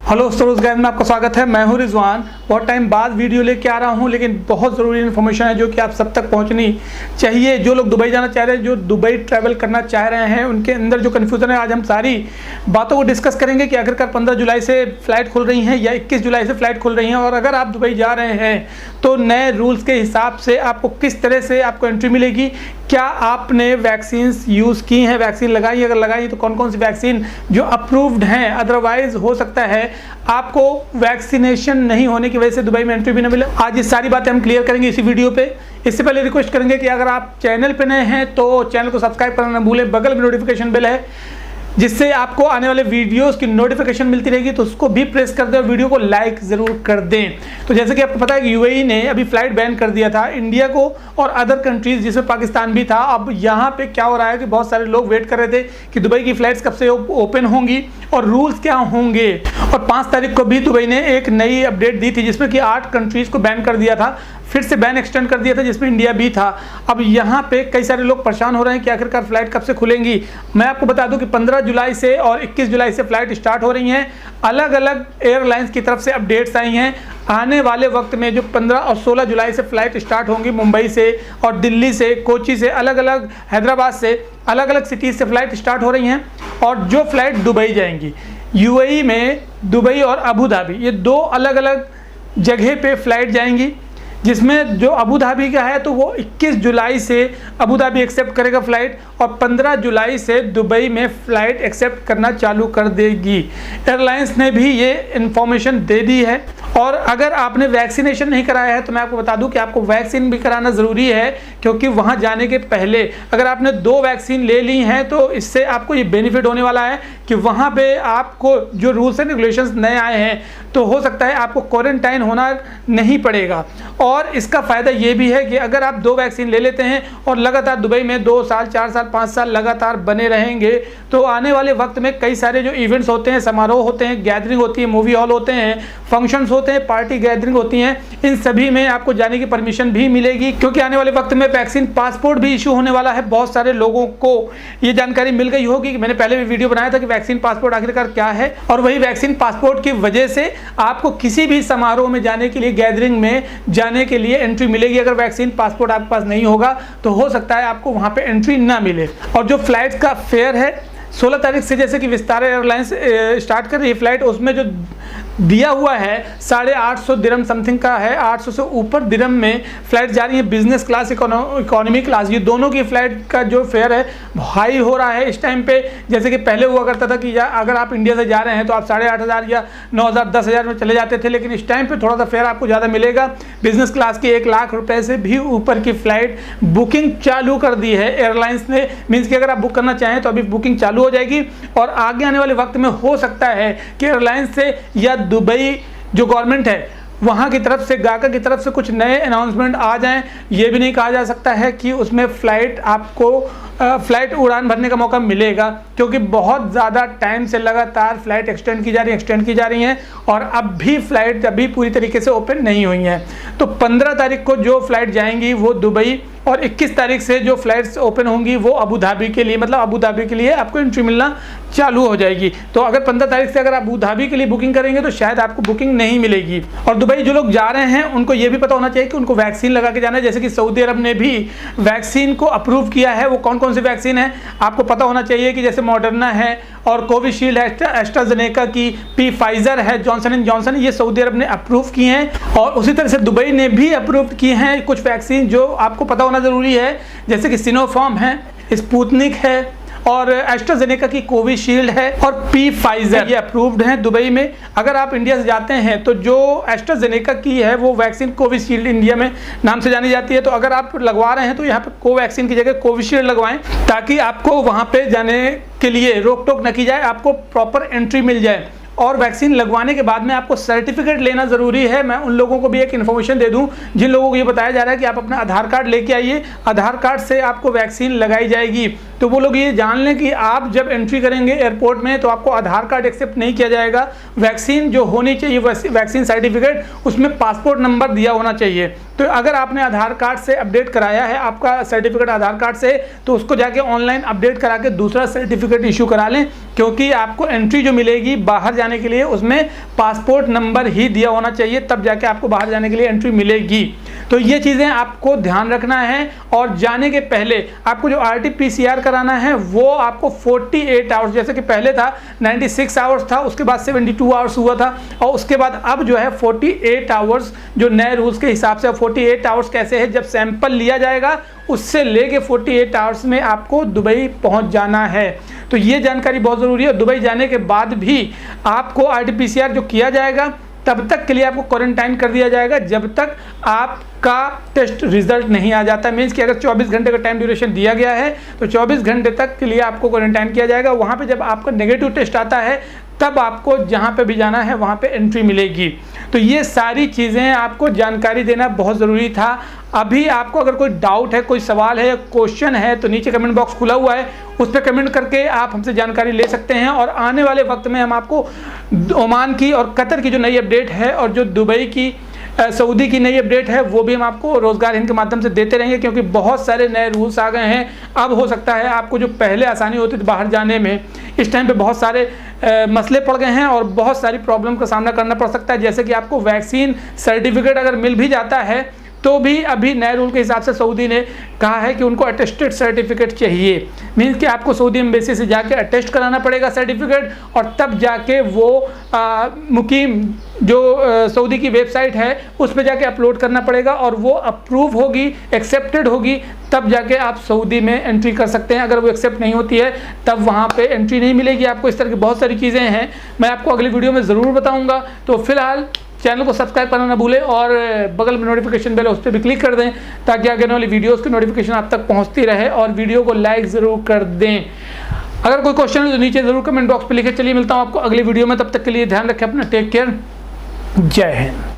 Hello stores guys में आपका स्वागत है। मैं हूं रिजवान। बहुत टाइम बाद वीडियो लेके आ रहा हूं, लेकिन बहुत ज़रूरी इन्फॉर्मेशन है जो कि आप सब तक पहुंचनी चाहिए। जो लोग दुबई जाना चाह रहे हैं, जो दुबई ट्रैवल करना चाह रहे हैं, उनके अंदर जो कन्फ्यूज़न है, आज हम सारी बातों को डिस्कस करेंगे कि आखिरकार 15 जुलाई से फ़्लाइट खुल रही हैं या 21 जुलाई से फ़्लाइट खुल रही हैं, और अगर आप दुबई जा रहे हैं तो नए रूल्स के हिसाब से आपको किस तरह से आपको एंट्री मिलेगी, क्या आपने वैक्सीन यूज़ की हैं, वैक्सीन लगाई, अगर लगाई तो कौन कौन सी वैक्सीन जो अप्रूव्ड हैं। अदरवाइज हो सकता है आपको वैक्सीनेशन नहीं होने की वजह से दुबई में एंट्री भी ना मिले। आज ये सारी बातें हम क्लियर करेंगे इसी वीडियो पे। इससे पहले रिक्वेस्ट करेंगे कि अगर आप चैनल पे नए हैं तो चैनल को सब्सक्राइब करना ना भूलें। बगल में नोटिफिकेशन बेल है जिससे आपको आने वाले वीडियोस की नोटिफिकेशन मिलती रहेगी, तो उसको भी प्रेस कर दें और वीडियो को लाइक ज़रूर कर दें। तो जैसे कि आपको पता है कि यूएई ने अभी फ़्लाइट बैन कर दिया था इंडिया को और अदर कंट्रीज़ जिसमें पाकिस्तान भी था। अब यहाँ पे क्या हो रहा है कि बहुत सारे लोग वेट कर रहे थे कि दुबई की फ़्लाइट्स कब से ओपन होंगी और रूल्स क्या होंगे। और 5 तारीख को भी दुबई ने एक नई अपडेट दी थी जिसमें कि 8 कंट्रीज़ को बैन कर दिया था, फिर से बैन एक्सटेंड कर दिया था जिसमें इंडिया भी था। अब यहाँ पे कई सारे लोग परेशान हो रहे हैं कि आखिरकार फ़्लाइट कब से खुलेंगी। मैं आपको बता दूं कि 15 जुलाई से और 21 जुलाई से फ़्लाइट स्टार्ट हो रही हैं। अलग अलग एयरलाइंस की तरफ से अपडेट्स आई हैं। आने वाले वक्त में जो 15 और 16 जुलाई से फ़्लाइट स्टार्ट होंगी मुंबई से और दिल्ली से, कोची से, अलग अलग हैदराबाद से, अलग अलग सिटीज़ से फ़्लाइट स्टार्ट हो रही हैं। और जो फ़्लाइट दुबई जाएंगी, यूएई में दुबई और अबू धाबी, ये 2 अलग अलग जगह पे फ़्लाइट जाएंगी। जिसमें जो अबू धाबी का है तो वो 21 जुलाई से अबू धाबी एक्सेप्ट करेगा फ़्लाइट और 15 जुलाई से दुबई में फ़्लाइट एक्सेप्ट करना चालू कर देगी। एयरलाइंस ने भी ये इन्फॉर्मेशन दे दी है। और अगर आपने वैक्सीनेशन नहीं कराया है तो मैं आपको बता दूं कि आपको वैक्सीन भी कराना ज़रूरी है, क्योंकि वहाँ जाने के पहले अगर आपने 2 वैक्सीन ले ली हैं तो इससे आपको ये बेनिफिट होने वाला है कि वहाँ पे आपको जो रूल्स एंड रेगुलेशंस नए आए हैं तो हो सकता है आपको क्वारंटाइन होना नहीं पड़ेगा। और इसका फ़ायदा ये भी है कि अगर आप 2 वैक्सीन ले लेते हैं और लगातार दुबई में 2 साल, 4 साल, 5 साल लगातार बने रहेंगे तो आने वाले वक्त में कई सारे जो इवेंट्स होते हैं, समारोह होते हैं, गैदरिंग होती है, मूवी हॉल होते हैं, फंक्शंस होते हैं, पार्टी गैदरिंग होती हैं, इन सभी में आपको जाने की परमिशन भी मिलेगी। क्योंकि आने वाले वक्त में वैक्सीन पासपोर्ट भी इशू होने वाला है। बहुत सारे लोगों को ये जानकारी मिल गई होगी कि मैंने पहले भी वीडियो बनाया था कि वैक्सीन पासपोर्ट आखिरकार क्या है। और वही वैक्सीन पासपोर्ट की वजह से आपको किसी भी समारोह में जाने के लिए, गैदरिंग में जाने के लिए एंट्री मिलेगी। अगर वैक्सीन पासपोर्ट आपके पास नहीं होगा तो हो सकता है आपको वहाँ पे एंट्री ना मिले। और जो फ्लाइट का फेयर है 16 तारीख से जैसे कि विस्तारा एयरलाइंस स्टार्ट कर रही है फ़्लाइट, उसमें जो दिया हुआ है 850 दिरहम समथिंग का है। 800 से ऊपर दिरहम में फ़्लाइट जा रही है। बिजनेस क्लास, इकोनॉमी क्लास, ये दोनों की फ़्लाइट का जो फेयर है हाई हो रहा है इस टाइम पे। जैसे कि पहले हुआ करता था कि अगर आप इंडिया से जा रहे हैं तो आप 8,500 या 9,000, 10,000 में चले जाते थे, लेकिन इस टाइम पे थोड़ा सा फेयर आपको ज़्यादा मिलेगा। बिजनेस क्लास की 1 लाख रुपए से भी ऊपर की फ़्लाइट बुकिंग चालू कर दी है एयरलाइंस ने। मीन्स कि अगर आप बुक करना चाहें तो अभी बुकिंग चालू हो जाएगी और आगे आने वाले वक्त में हो सकता है कि एयरलाइंस से या दुबई जो गवर्नमेंट है वहाँ की तरफ से, गाका की तरफ से कुछ नए अनाउंसमेंट आ जाएं। ये भी नहीं कहा जा सकता है कि उसमें फ़्लाइट आपको फ़्लाइट उड़ान भरने का मौका मिलेगा, क्योंकि बहुत ज़्यादा टाइम से लगातार फ़्लाइट एक्सटेंड की जा रही हैं और अब भी फ़्लाइट अभी पूरी तरीके से ओपन नहीं हुई हैं। तो 15 तारीख को जो फ़्लाइट जाएंगी वो दुबई और 21 तारीख से जो फ़्लाइट्स ओपन होंगी वो अबू धाबी के लिए, मतलब अबू धाबी के लिए आपको एंट्री मिलना चालू हो जाएगी। तो अगर 15 तारीख से अगर आप अबू धाबी के लिए बुकिंग करेंगे तो शायद आपको बुकिंग नहीं मिलेगी। और दुबई जो लोग जा रहे हैं उनको ये भी पता होना चाहिए कि उनको वैक्सीन लगा के जाना है। जैसे कि सऊदी अरब ने भी वैक्सीन को अप्रूव किया है। वो कौन कौन सी वैक्सीन है आपको पता होना चाहिए कि जैसे मॉडर्ना है और कोविशील्ड है, एस्ट्राजेनेका की, फाइजर है, जॉनसन एंड जॉनसन, ये सऊदी अरब ने अप्रूव किए हैं। और उसी तरह से दुबई ने भी अप्रूव किए हैं कुछ वैक्सीन जो आपको पता होना ज़रूरी है, जैसे कि सिनोफार्म है, स्पुतनिक है और एस्ट्राजेनेका की कोविशील्ड है और फाइजर, ये अप्रूव्ड हैं दुबई में। अगर आप इंडिया से जाते हैं तो जो एस्ट्राजेनेका की है वो वैक्सीन कोविशील्ड इंडिया में नाम से जानी जाती है। तो अगर आप लगवा रहे हैं तो यहाँ पे कोवैक्सीन की जगह कोविशील्ड लगवाएं, ताकि आपको वहाँ पे जाने के लिए रोक टोक न की जाए, आपको प्रॉपर एंट्री मिल जाए। और वैक्सीन लगवाने के बाद में आपको सर्टिफिकेट लेना ज़रूरी है। मैं उन लोगों को भी एक इन्फॉर्मेशन दे दूं जिन लोगों को ये बताया जा रहा है कि आप अपना आधार कार्ड लेके आइए, आधार कार्ड से आपको वैक्सीन लगाई जाएगी। तो वो लोग ये जान लें कि आप जब एंट्री करेंगे एयरपोर्ट में तो आपको आधार कार्ड एक्सेप्ट नहीं किया जाएगा। वैक्सीन जो होनी चाहिए, वैक्सीन सर्टिफिकेट, उसमें पासपोर्ट नंबर दिया होना चाहिए। तो अगर आपने आधार कार्ड से अपडेट कराया है आपका सर्टिफिकेट आधार कार्ड से, तो उसको जाके ऑनलाइन अपडेट करा के दूसरा सर्टिफिकेट इशू करा लें, क्योंकि आपको एंट्री जो मिलेगी बाहर जाने के लिए उसमें पासपोर्ट नंबर ही दिया होना चाहिए, तब जाके आपको बाहर जाने के लिए एंट्री मिलेगी। तो ये चीज़ें आपको ध्यान रखना है। और जाने के पहले आपको जो RT-PCR कराना है वो आपको 48 आवर्स, जैसे कि पहले था 96 आवर्स था, उसके बाद 72 आवर्स हुआ था, और उसके बाद अब जो है 48 आवर्स जो नए रूल्स के हिसाब से। 48 आवर्स कैसे है, जब सैंपल लिया जाएगा उससे लेके 48 आवर्स में आपको दुबई पहुंच जाना है। तो ये जानकारी बहुत ज़रूरी है। दुबई जाने के बाद भी आपको RT-PCR जो किया जाएगा तब तक के लिए आपको क्वारंटाइन कर दिया जाएगा, जब तक आपका टेस्ट रिजल्ट नहीं आ जाता। मीन्स कि अगर 24 घंटे का टाइम ड्यूरेशन दिया गया है तो 24 घंटे तक के लिए आपको क्वारंटाइन किया जाएगा। वहाँ पे जब आपका नेगेटिव टेस्ट आता है तब आपको जहाँ पे भी जाना है वहाँ पे एंट्री मिलेगी। तो ये सारी चीज़ें आपको जानकारी देना बहुत ज़रूरी था। अभी आपको अगर कोई डाउट है, कोई सवाल है, क्वेश्चन है, तो नीचे कमेंट बॉक्स खुला हुआ है, उस पर कमेंट करके आप हमसे जानकारी ले सकते हैं। और आने वाले वक्त में हम आपको ओमान की और कतर की जो नई अपडेट है और जो दुबई की सऊदी की नई अपडेट है वो भी हम आपको रोज़गार हिंद के माध्यम से देते रहेंगे, क्योंकि बहुत सारे नए रूल्स आ गए हैं। अब हो सकता है आपको जो पहले आसानी होती थी बाहर जाने में, इस टाइम पे बहुत सारे मसले पड़ गए हैं और बहुत सारी प्रॉब्लम का सामना करना पड़ सकता है। जैसे कि आपको वैक्सीन सर्टिफिकेट अगर मिल भी जाता है तो भी अभी नए रूल के हिसाब से सऊदी ने कहा है कि उनको अटेस्टेड सर्टिफिकेट चाहिए। मीन्स कि आपको सऊदी एम्बेसी से जाके अटेस्ट कराना पड़ेगा सर्टिफिकेट, और तब जाके वो मुकीम जो सऊदी की वेबसाइट है उस पर जाके अपलोड करना पड़ेगा, और वो अप्रूव होगी, एक्सेप्टेड होगी, तब जाके आप सऊदी में एंट्री कर सकते हैं। अगर वो एक्सेप्ट नहीं होती है तब वहाँ पे एंट्री नहीं मिलेगी आपको। इस तरह की बहुत सारी चीज़ें हैं, मैं आपको अगली वीडियो में ज़रूर बताऊँगा। तो फिलहाल चैनल को सब्सक्राइब करना ना भूलें और बगल में नोटिफिकेशन बेल है उस पर भी क्लिक कर दें, ताकि आगे आने वाली वीडियोज़ की नोटिफिकेशन आप तक पहुँचती रहे। और वीडियो को लाइक ज़रूर कर दें। अगर कोई क्वेश्चन है तो नीचे ज़रूर कमेंट बॉक्स पे लिखें। चलिए मिलता हूँ आपको अगली वीडियो में, तब तक के लिए ध्यान रखें अपना, टेक केयर, जय हिंद।